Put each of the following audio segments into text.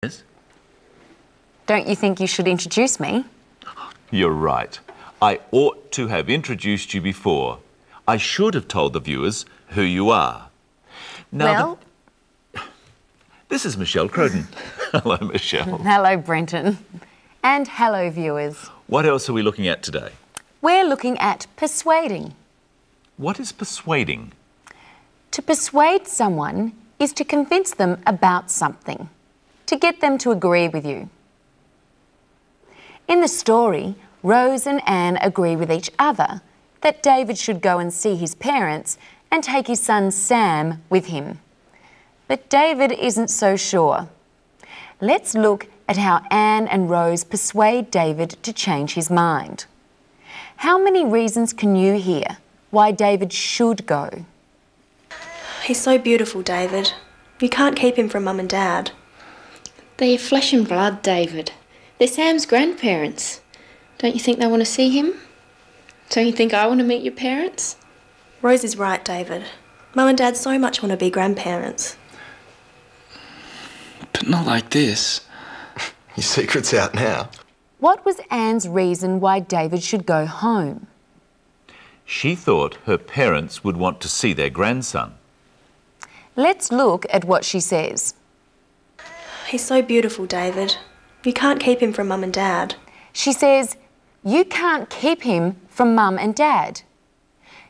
Yes? Don't you think you should introduce me? You're right. I ought to have introduced you before. I should have told the viewers who you are. Now, this is Michelle Crowden. Hello, Michelle. Hello, Brenton. And hello, viewers. What else are we looking at today? We're looking at persuading. What is persuading? To persuade someone is to convince them about something, to get them to agree with you. In the story, Rose and Anne agree with each other that David should go and see his parents and take his son Sam with him. But David isn't so sure. Let's look at how Anne and Rose persuade David to change his mind. How many reasons can you hear why David should go? He's so beautiful, David. You can't keep him from Mum and Dad. They're flesh and blood, David. They're Sam's grandparents. Don't you think they want to see him? Don't you think I want to meet your parents? Rose is right, David. Mum and Dad so much want to be grandparents. But not like this. Your secret's out now. What was Anne's reason why David should go home? She thought her parents would want to see their grandson. Let's look at what she says. He's so beautiful, David. You can't keep him from Mum and Dad. She says, you can't keep him from Mum and Dad.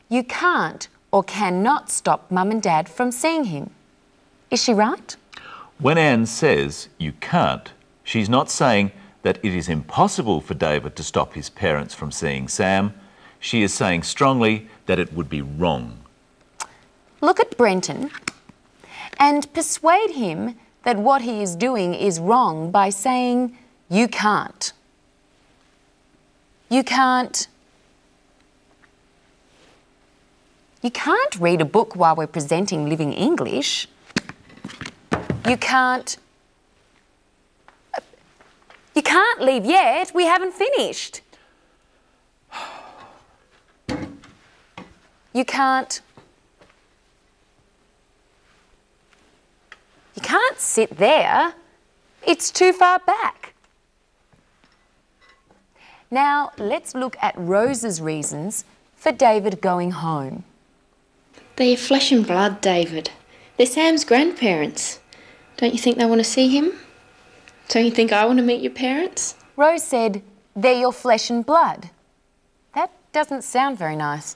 You can't or cannot stop Mum and Dad from seeing him. Is she right? When Anne says you can't, she's not saying that it is impossible for David to stop his parents from seeing Sam. She is saying strongly that it would be wrong. Look at Brenton and persuade him that what he is doing is wrong by saying, you can't. You can't. You can't read a book while we're presenting Living English. You can't. You can't leave yet. We haven't finished. You can't. You can't sit there. It's too far back. Now, let's look at Rose's reasons for David going home. They're flesh and blood, David. They're Sam's grandparents. Don't you think they want to see him? Don't you think I want to meet your parents? Rose said, they're your flesh and blood. That doesn't sound very nice.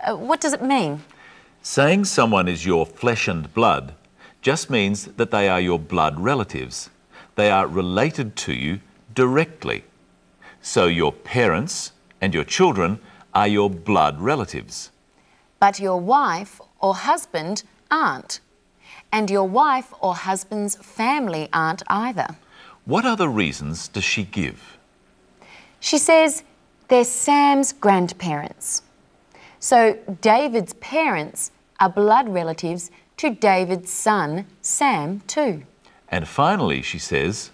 What does it mean? Saying someone is your flesh and blood just means that they are your blood relatives. They are related to you directly. So your parents and your children are your blood relatives. But your wife or husband aren't. And your wife or husband's family aren't either. What other reasons does she give? She says they're Sam's grandparents. So David's parents are blood relatives to David's son, Sam, too. And finally, she says,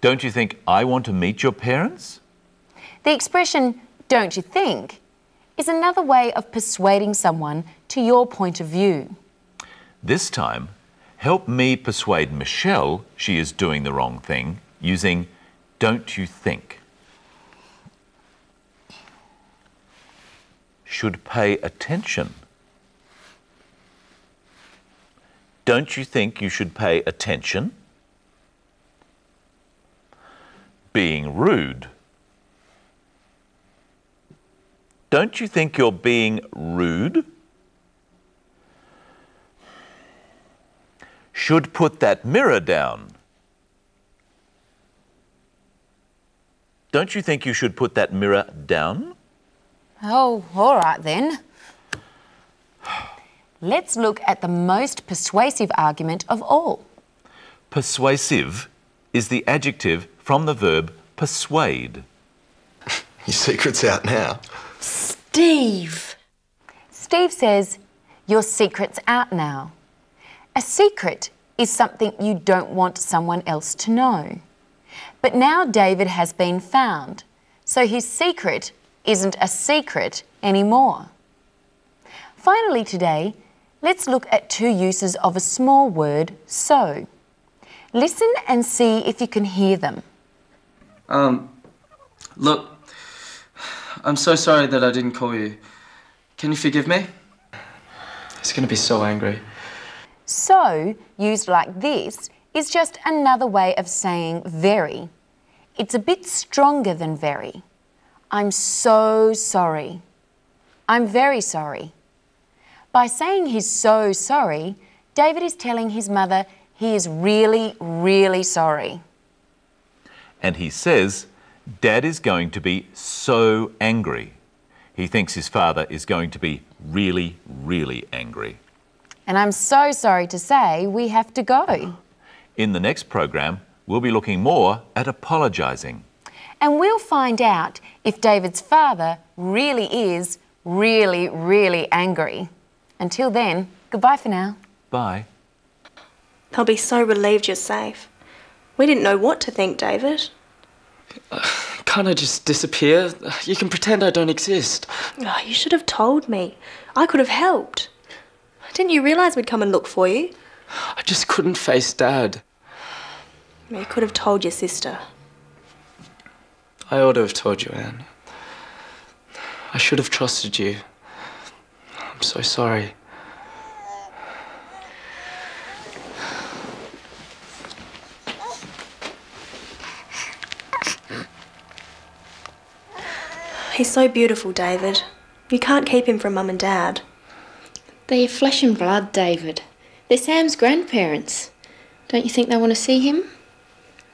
don't you think I want to meet your parents? The expression, don't you think, is another way of persuading someone to your point of view. This time, help me persuade Michelle she is doing the wrong thing using don't you think. Should pay attention. Don't you think you should pay attention? Being rude. Don't you think you're being rude? Should put that mirror down. Don't you think you should put that mirror down? Oh, all right then. Let's look at the most persuasive argument of all. Persuasive is the adjective from the verb persuade. Your secret's out now. Steve! Steve says, your secret's out now. A secret is something you don't want someone else to know. But now David has been found, so his secret isn't a secret anymore. Finally today, let's look at two uses of a small word, so. Listen and see if you can hear them. Look, I'm so sorry that I didn't call you. Can you forgive me? He's gonna be so angry. So, used like this, is just another way of saying very. It's a bit stronger than very. I'm so sorry. I'm very sorry. By saying he's so sorry, David is telling his mother he is really, really sorry. And he says, Dad is going to be so angry. He thinks his father is going to be really, really angry. And I'm so sorry to say we have to go. In the next program, we'll be looking more at apologising. And we'll find out if David's father really is really, really angry. Until then, goodbye for now. Bye. They'll be so relieved you're safe. We didn't know what to think, David. Can't I just disappear? You can pretend I don't exist. Oh, you should have told me. I could have helped. Didn't you realise we'd come and look for you? I just couldn't face Dad. You could have told your sister. I ought to have told you, Anne. I should have trusted you. I'm so sorry. He's so beautiful, David. You can't keep him from Mum and Dad. They're your flesh and blood, David. They're Sam's grandparents. Don't you think they want to see him?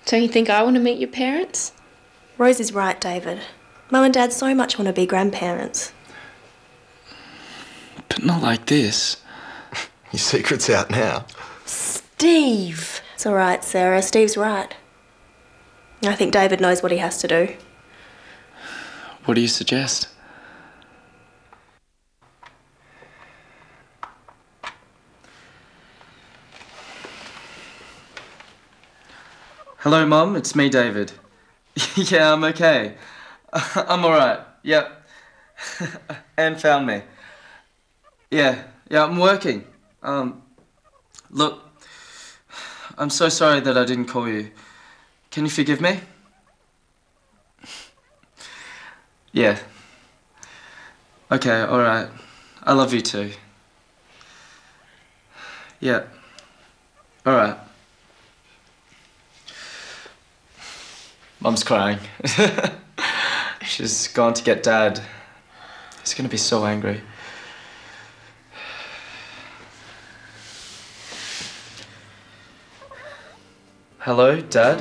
Don't you think I want to meet your parents? Rose is right, David. Mum and Dad so much want to be grandparents. But not like this. Your secret's out now. Steve! It's all right, Sarah. Steve's right. I think David knows what he has to do. What do you suggest? Hello, Mum. It's me, David. Yeah, I'm okay. I'm alright. Yep. Anne found me. Yeah, I'm working. Look, I'm so sorry that I didn't call you. Can you forgive me? Yeah. Okay, alright. I love you too. Yeah. Alright. Mum's crying. She's gone to get Dad. He's gonna be so angry. Hello, Dad?